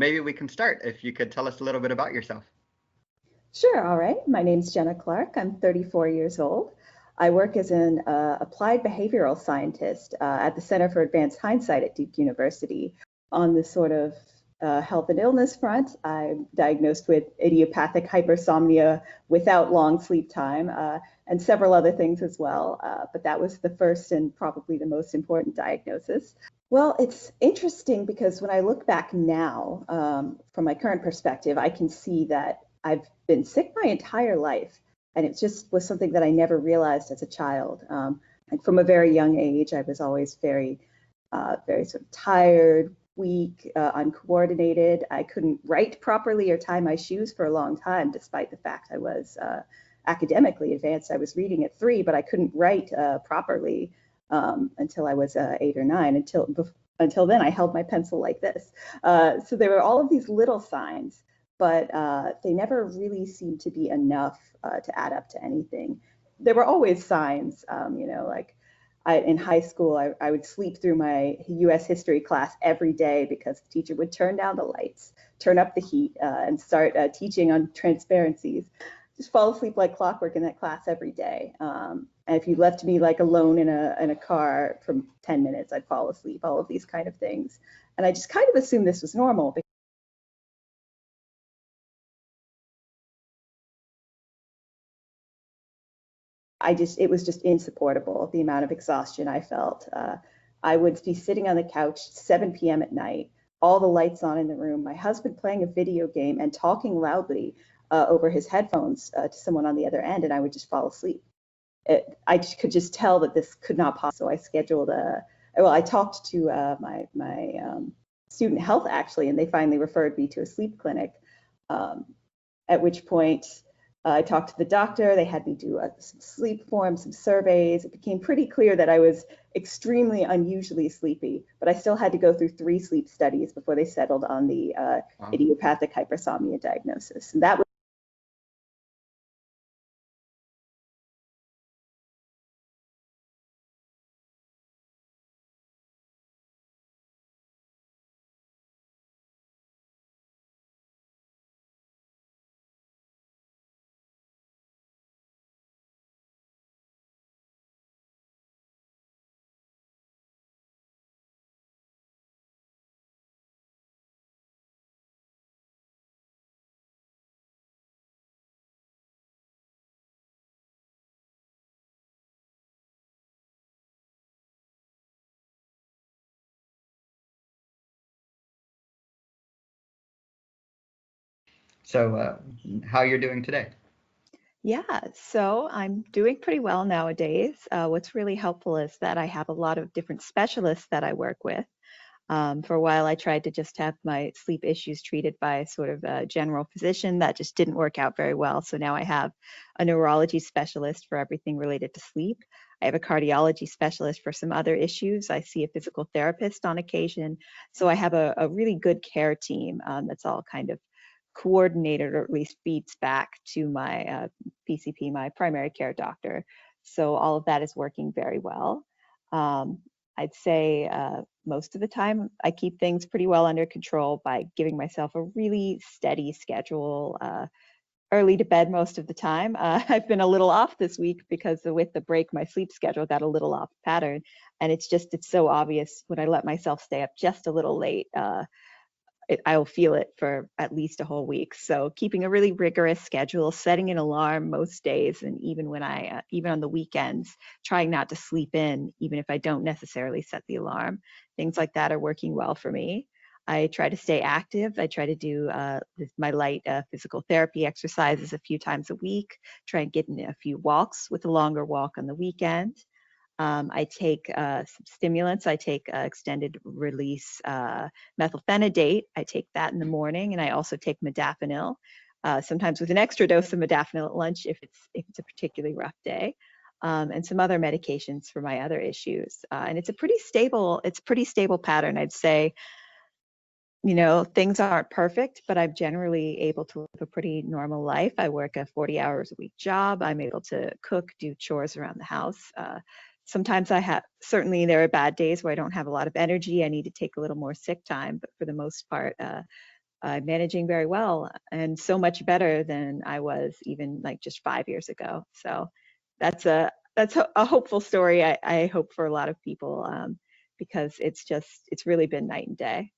maybe we can start if you could tell us a little bit about yourself. Sure, all right. My name's Jenna Clark. I'm 34 years old. I work as an applied behavioral scientist at the Center for Advanced Hindsight at Duke University. On the sort of health and illness front, I'm diagnosed with idiopathic hypersomnia without long sleep time and several other things as well. But that was the first and probably the most important diagnosis. Well, it's interesting because when I look back now, from my current perspective, I can see that I've been sick my entire life. And it just was something that I never realized as a child. And from a very young age, I was always very sort of tired, weak, uncoordinated. I couldn't write properly or tie my shoes for a long time, despite the fact I was academically advanced. I was reading at 3, but I couldn't write properly until I was 8 or 9. Until then, I held my pencil like this. So there were all of these little signs, but they never really seemed to be enough to add up to anything. There were always signs, like in high school, I would sleep through my US history class every day because the teacher would turn down the lights, turn up the heat, and start teaching on transparencies. Just fall asleep like clockwork in that class every day. And if you left me like alone in a car for 10 minutes, I'd fall asleep, all of these kind of things. And I just kind of assumed this was normal. It was just insupportable, the amount of exhaustion I felt. I would be sitting on the couch 7 p.m. at night, all the lights on in the room, my husband playing a video game and talking loudly over his headphones to someone on the other end, and I would just fall asleep. I could just tell that this could not possibly. So I scheduled I talked to my student health actually, and they finally referred me to a sleep clinic, at which point I talked to the doctor. They had me do some sleep forms, some surveys. It became pretty clear that I was extremely unusually sleepy, but I still had to go through 3 sleep studies before they settled on the idiopathic hypersomnia diagnosis. And that was So how you're doing today? Yeah, so I'm doing pretty well nowadays. What's really helpful is that I have a lot of different specialists that I work with. For a while, I tried to just have my sleep issues treated by sort of a general physician. That just didn't work out very well. So now I have a neurology specialist for everything related to sleep. I have a cardiology specialist for some other issues. I see a physical therapist on occasion. So I have a really good care team that's all kind of coordinated, or at least feeds back to my PCP, my primary care doctor. So all of that is working very well. I'd say most of the time I keep things pretty well under control by giving myself a really steady schedule, early to bed most of the time. I've been a little off this week because with the break, my sleep schedule got a little off pattern. And it's so obvious when I let myself stay up just a little late. I'll feel it for at least a whole week. So keeping a really rigorous schedule, setting an alarm most days, and even when even on the weekends, trying not to sleep in, even if I don't necessarily set the alarm. Things like that are working well for me. I try to stay active. I try to do my light physical therapy exercises a few times a week, try and get in a few walks with a longer walk on the weekend. I take some stimulants. I take extended release methylphenidate. I take that in the morning, and I also take modafinil, sometimes with an extra dose of modafinil at lunch if it's a particularly rough day, and some other medications for my other issues. And it's a pretty stable pattern, I'd say. Things aren't perfect, but I'm generally able to live a pretty normal life. I work a 40 hours a week job. I'm able to cook, do chores around the house. Sometimes certainly there are bad days where I don't have a lot of energy. I need to take a little more sick time, but for the most part, I'm managing very well, and so much better than I was even like just 5 years ago. So that's a hopeful story. I hope for a lot of people, because it's really been night and day.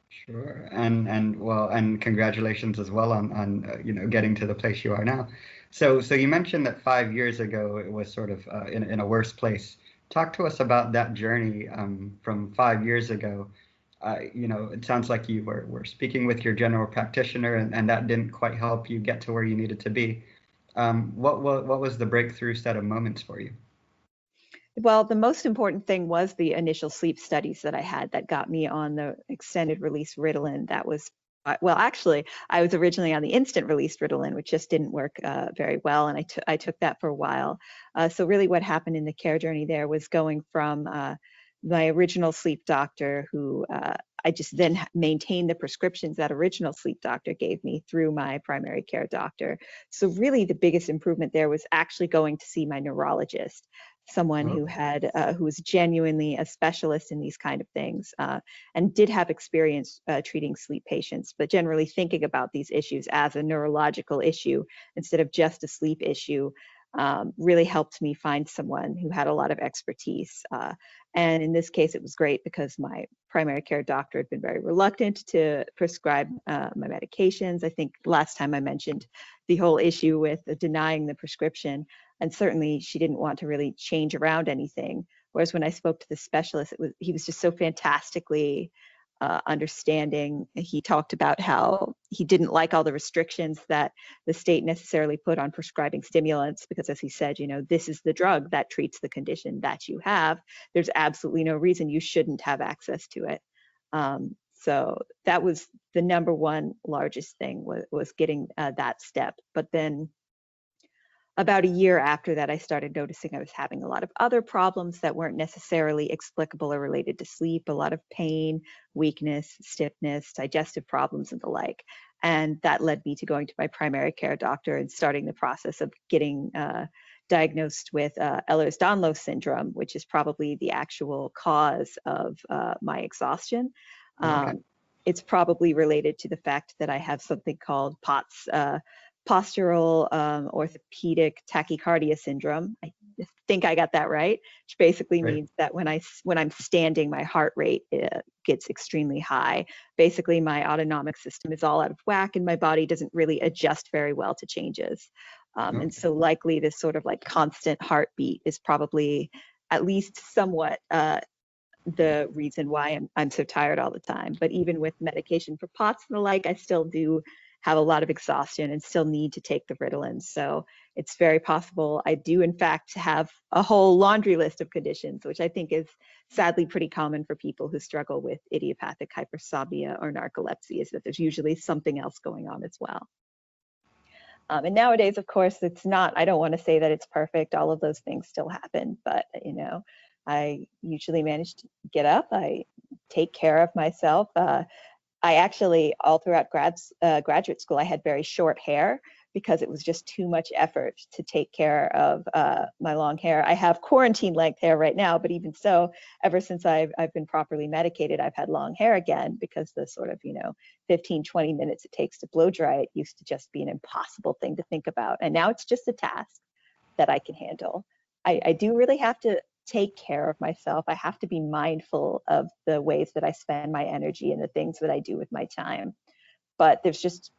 Sure. And well, and congratulations as well on getting to the place you are now. So you mentioned that 5 years ago it was sort of in a worse place. Talk to us about that journey from 5 years ago. It sounds like you were speaking with your general practitioner, and that didn't quite help you get to where you needed to be. What was the breakthrough set of moments for you? Well, the most important thing was the initial sleep studies that I had that got me on the extended release Ritalin. That was, well, actually, I was originally on the instant release Ritalin, which just didn't work very well, and I took that for a while. So really, what happened in the care journey there was going from my original sleep doctor, who I just then maintained the prescriptions that original sleep doctor gave me through my primary care doctor. So really, the biggest improvement there was actually going to see my neurologist, someone who Okay. had who was genuinely a specialist in these kind of things, and did have experience treating sleep patients, but generally thinking about these issues as a neurological issue instead of just a sleep issue, really helped me find someone who had a lot of expertise. And in this case, it was great because my primary care doctor had been very reluctant to prescribe my medications. I think last time I mentioned the whole issue with denying the prescription, and certainly she didn't want to really change around anything. Whereas when I spoke to the specialist, he was just so fantastically understanding. He talked about how he didn't like all the restrictions that the state necessarily put on prescribing stimulants, because as he said, this is the drug that treats the condition that you have. There's absolutely no reason you shouldn't have access to it. So that was the number one largest thing, was getting that step. But then about a year after that, I started noticing I was having a lot of other problems that weren't necessarily explicable or related to sleep, a lot of pain, weakness, stiffness, digestive problems, and the like. And that led me to going to my primary care doctor and starting the process of getting diagnosed with Ehlers-Danlos syndrome, which is probably the actual cause of my exhaustion. Okay. It's probably related to the fact that I have something called POTS, postural orthopedic tachycardia syndrome. I think I got that right, which basically Great. means that when I'm standing, my heart rate gets extremely high. Basically, my autonomic system is all out of whack, and my body doesn't really adjust very well to changes. And Okay. so, likely, this sort of like constant heartbeat is probably at least somewhat the reason why I'm so tired all the time. But even with medication for POTS and the like, I still do have a lot of exhaustion and still need to take the Ritalin. So it's very possible I do, in fact, have a whole laundry list of conditions, which I think is sadly pretty common for people who struggle with idiopathic hypersomnia or narcolepsy, is that there's usually something else going on as well. And nowadays, of course, it's not, I don't want to say that it's perfect. All of those things still happen, but I usually manage to get up. I take care of myself. I actually, all throughout graduate school, I had very short hair because it was just too much effort to take care of my long hair. I have quarantine length hair right now, but even so, ever since I've been properly medicated, I've had long hair again, because the sort of 15, 20 minutes it takes to blow dry it used to just be an impossible thing to think about. And now it's just a task that I can handle. I do really have to take care of myself. I have to be mindful of the ways that I spend my energy and the things that I do with my time. But there's just,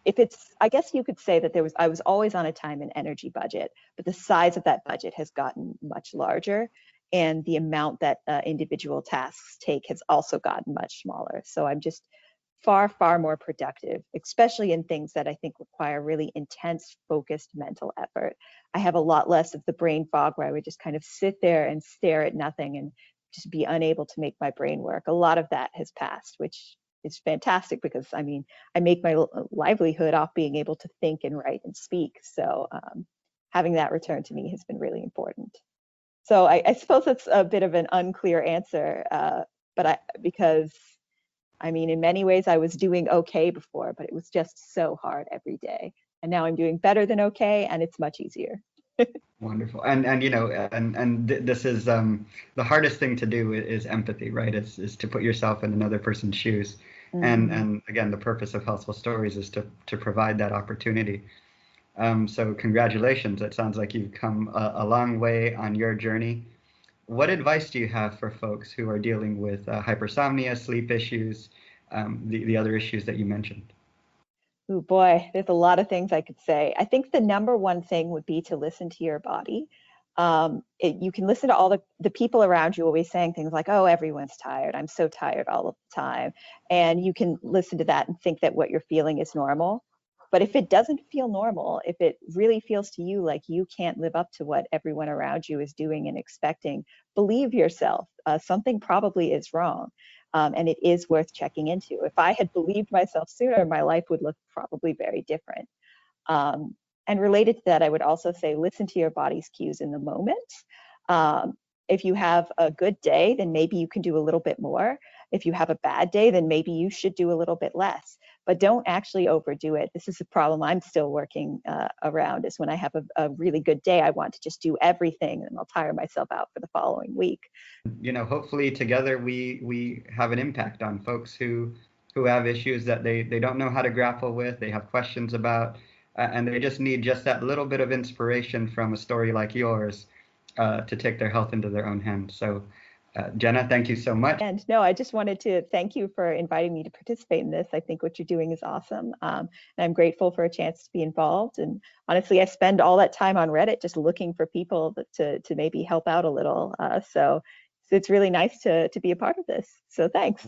if it's, I guess you could say that I was always on a time and energy budget, but the size of that budget has gotten much larger, and the amount that individual tasks take has also gotten much smaller. So I'm just far, far more productive, especially in things that I think require really intense, focused mental effort. I have a lot less of the brain fog where I would just kind of sit there and stare at nothing and just be unable to make my brain work. A lot of that has passed, which is fantastic, because I mean, I make my livelihood off being able to think and write and speak. So having that return to me has been really important. So I suppose that's a bit of an unclear answer, because I mean, in many ways, I was doing okay before, but it was just so hard every day. And now I'm doing better than okay, and it's much easier. Wonderful. This is the hardest thing to do is empathy, right? Is to put yourself in another person's shoes. And again, the purpose of Healthful Stories is to provide that opportunity. So congratulations. It sounds like you've come a long way on your journey. What advice do you have for folks who are dealing with hypersomnia, sleep issues, the other issues that you mentioned? Oh boy, there's a lot of things I could say. I think the number one thing would be to listen to your body. You can listen to all the people around you always saying things like, oh, everyone's tired. I'm so tired all of the time. And you can listen to that and think that what you're feeling is normal. But if it doesn't feel normal, if it really feels to you like you can't live up to what everyone around you is doing and expecting, believe yourself. Something probably is wrong. And it is worth checking into. If I had believed myself sooner, my life would look probably very different. Um, and related to that, I would also say listen to your body's cues in the moment. If you have a good day, then maybe you can do a little bit more. If you have a bad day, then maybe you should do a little bit less. But don't actually overdo it. This is a problem I'm still working around, is when I have a really good day, I want to just do everything and I'll tire myself out for the following week. Hopefully together we have an impact on folks who have issues that they don't know how to grapple with, they have questions about, and they just need just that little bit of inspiration from a story like yours to take their health into their own hands. So, Jenna, thank you so much. And no, I just wanted to thank you for inviting me to participate in this. I think what you're doing is awesome. And I'm grateful for a chance to be involved. And honestly, I spend all that time on Reddit just looking for people to maybe help out a little. So it's really nice to be a part of this. So thanks.